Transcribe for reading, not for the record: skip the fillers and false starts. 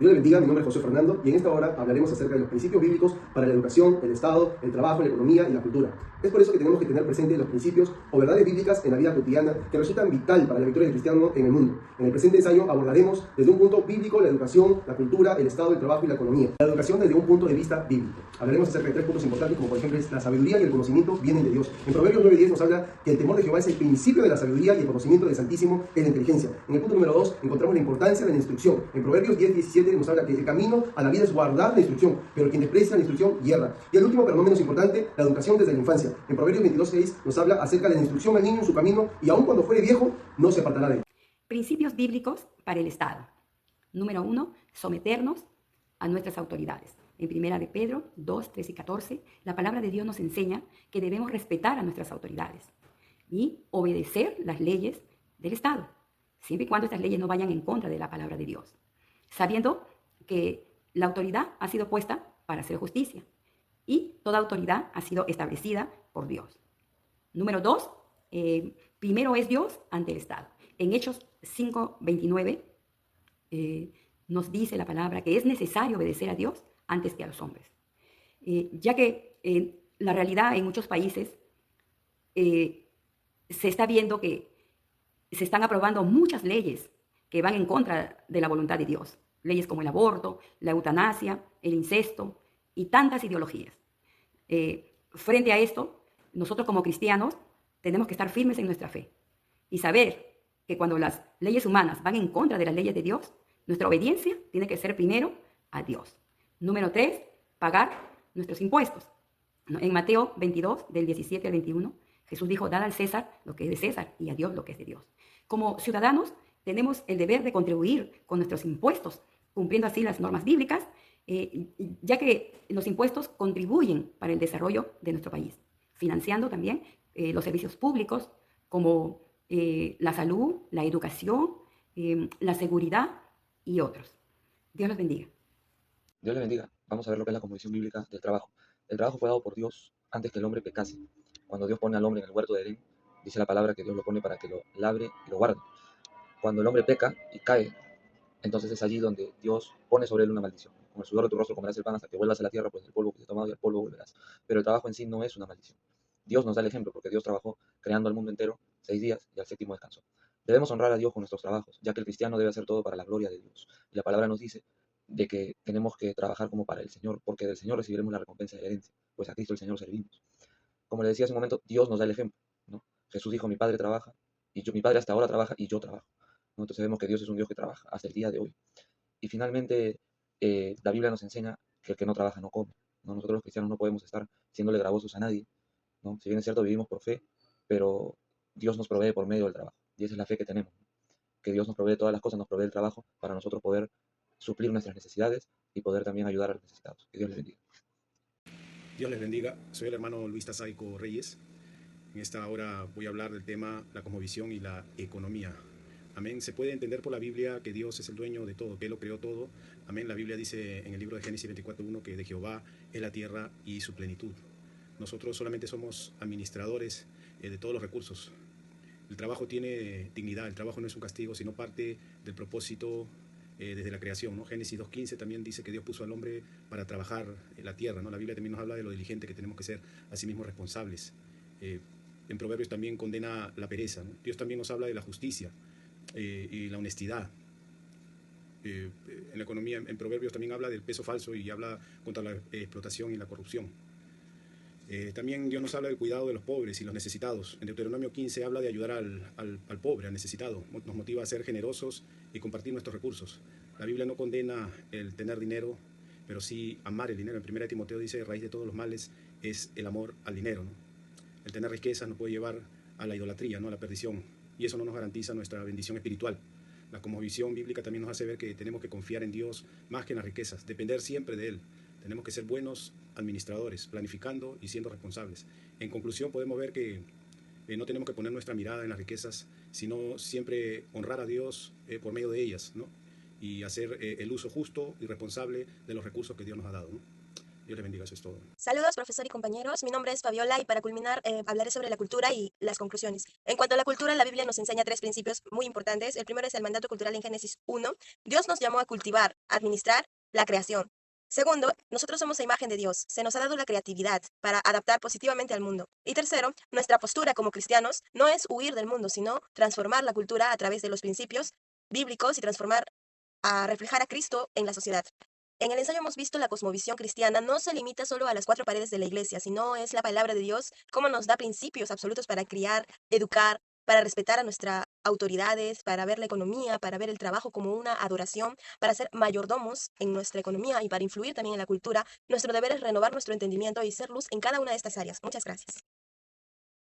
Dios le bendiga, mi nombre es José Fernando y en esta hora hablaremos acerca de los principios bíblicos para la educación, el Estado, el trabajo, la economía y la cultura. Es por eso que tenemos que tener presente los principios o verdades bíblicas en la vida cotidiana que resultan vital para la victoria del cristiano en el mundo. En el presente ensayo abordaremos desde un punto bíblico la educación, la cultura, el Estado, el trabajo y la economía. La educación desde un punto de vista bíblico. Hablaremos acerca de tres puntos importantes como por ejemplo es la sabiduría y el conocimiento vienen de Dios. En Proverbios 9:10 nos habla que el temor de Jehová es el principio de la sabiduría y el conocimiento del Santísimo es la inteligencia. En el punto número 2 encontramos la importancia de la instrucción. En Proverbios 10:17 nos habla que el camino a la vida es guardar la instrucción, pero quien desprecia la instrucción hierra. Y el último, pero no menos importante, la educación desde la infancia. En Proverbios 22:6 nos habla acerca de la instrucción al niño en su camino y aun cuando fuere viejo, no se apartará de él. Principios bíblicos para el Estado. Número 1, someternos a nuestras autoridades. En 1 de Pedro 2, 13 y 14, la palabra de Dios nos enseña que debemos respetar a nuestras autoridades y obedecer las leyes del Estado, siempre y cuando estas leyes no vayan en contra de la palabra de Dios, sabiendo que la autoridad ha sido puesta para hacer justicia y toda autoridad ha sido establecida por Dios. Número 2, primero es Dios ante el Estado. En Hechos 5:29 nos dice la palabra que es necesario obedecer a Dios antes que a los hombres, ya que la realidad en muchos países se está viendo que se están aprobando muchas leyes que van en contra de la voluntad de Dios. Leyes como el aborto, la eutanasia, el incesto y tantas ideologías. Frente a esto, nosotros como cristianos tenemos que estar firmes en nuestra fe y saber que cuando las leyes humanas van en contra de las leyes de Dios, nuestra obediencia tiene que ser primero a Dios. Número 3, pagar nuestros impuestos. En Mateo 22, del 17 al 21, Jesús dijo, dad al César lo que es de César y a Dios lo que es de Dios. Como ciudadanos, tenemos el deber de contribuir con nuestros impuestos, cumpliendo así las normas bíblicas, ya que los impuestos contribuyen para el desarrollo de nuestro país, financiando también los servicios públicos como la salud, la educación, la seguridad y otros. Dios los bendiga. Dios le bendiga. Vamos a ver lo que es la conmovisión bíblica del trabajo. El trabajo fue dado por Dios antes que el hombre pecase. Cuando Dios pone al hombre en el huerto de Edén, dice la palabra que Dios lo pone para que lo labre y lo guarde. Cuando el hombre peca y cae, entonces es allí donde Dios pone sobre él una maldición. Con el sudor de tu rostro comerás el pan hasta que vuelvas a la tierra, pues del polvo que te has tomado y al polvo volverás. Pero el trabajo en sí no es una maldición. Dios nos da el ejemplo porque Dios trabajó creando al mundo entero 6 días y al séptimo descansó. Debemos honrar a Dios con nuestros trabajos, ya que el cristiano debe hacer todo para la gloria de Dios. Y la palabra nos dice de que tenemos que trabajar como para el Señor, porque del Señor recibiremos la recompensa de la herencia, pues a Cristo el Señor servimos. Como le decía hace un momento, Dios nos da el ejemplo, ¿no? Jesús dijo, mi Padre trabaja, y mi Padre hasta ahora trabaja y yo trabajo, ¿no? Entonces vemos que Dios es un Dios que trabaja hasta el día de hoy. Y finalmente, la Biblia nos enseña que el que no trabaja no come, ¿no? Nosotros los cristianos no podemos estar siéndole gravosos a nadie, ¿no? Si bien es cierto, vivimos por fe, pero Dios nos provee por medio del trabajo, y esa es la fe que tenemos, ¿no? Que Dios nos provee todas las cosas, nos provee el trabajo para nosotros poder suplir nuestras necesidades y poder también ayudar a los necesitados. Que Dios les bendiga. Dios les bendiga. Soy el hermano Luis Tazaico Reyes. En esta hora voy a hablar del tema la cosmovisión y la economía. Amén. Se puede entender por la Biblia que Dios es el dueño de todo, que Él lo creó todo. Amén. La Biblia dice en el libro de Génesis 24:1 que de Jehová es la tierra y su plenitud. Nosotros solamente somos administradores de todos los recursos. El trabajo tiene dignidad, el trabajo no es un castigo, sino parte del propósito desde la creación, ¿no? Génesis 2:15 también dice que Dios puso al hombre para trabajar en la tierra, ¿no? La Biblia también nos habla de lo diligente que tenemos que ser, asimismo responsables. En Proverbios también condena la pereza, ¿no? Dios también nos habla de la justicia y la honestidad. En la economía, en Proverbios también habla del peso falso y habla contra la explotación y la corrupción. También Dios nos habla del cuidado de los pobres y los necesitados. En Deuteronomio 15 habla de ayudar al pobre, al necesitado. Nos motiva a ser generosos y compartir nuestros recursos. La Biblia no condena el tener dinero, pero sí amar el dinero. En 1 Timoteo dice, raíz de todos los males es el amor al dinero, ¿no? El tener riquezas nos puede llevar a la idolatría, ¿no? A la perdición. Y eso no nos garantiza nuestra bendición espiritual. La cosmovisión bíblica también nos hace ver que tenemos que confiar en Dios más que en las riquezas, depender siempre de Él. Tenemos que ser buenos administradores, planificando y siendo responsables. En conclusión, podemos ver que no tenemos que poner nuestra mirada en las riquezas, sino siempre honrar a Dios por medio de ellas, ¿no? Y hacer el uso justo y responsable de los recursos que Dios nos ha dado, ¿no? Dios les bendiga, eso es todo. Saludos, profesor y compañeros. Mi nombre es Fabiola y para culminar hablaré sobre la cultura y las conclusiones. En cuanto a la cultura, la Biblia nos enseña 3 principios muy importantes. El primero es el mandato cultural en Génesis 1. Dios nos llamó a cultivar, administrar la creación. Segundo, nosotros somos a imagen de Dios. Se nos ha dado la creatividad para adaptar positivamente al mundo. Y tercero, nuestra postura como cristianos no es huir del mundo, sino transformar la cultura a través de los principios bíblicos y transformar a reflejar a Cristo en la sociedad. En el ensayo hemos visto la cosmovisión cristiana no se limita solo a las 4 paredes de la iglesia, sino es la palabra de Dios, cómo nos da principios absolutos para criar, educar, para respetar a nuestras autoridades, para ver la economía, para ver el trabajo como una adoración, para ser mayordomos en nuestra economía y para influir también en la cultura. Nuestro deber es renovar nuestro entendimiento y ser luz en cada una de estas áreas. Muchas gracias.